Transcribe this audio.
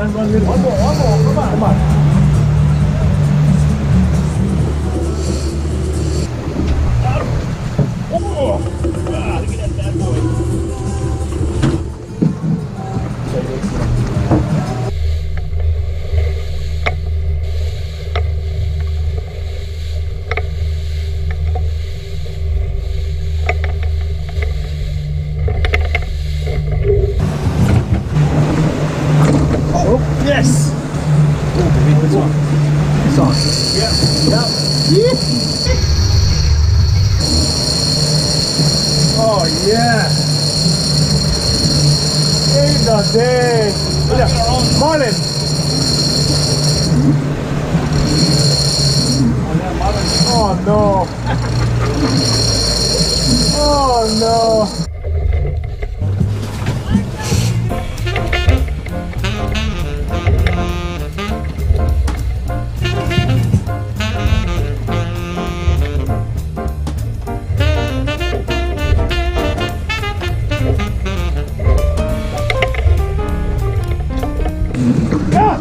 One more, come on. Come on. Oh, ah, look at that bad boy. Oh, yes! Oh, this one. This on. Yeah. Oh, yeah. In the day. Marlin. Oh, no. Oh, no. Ah!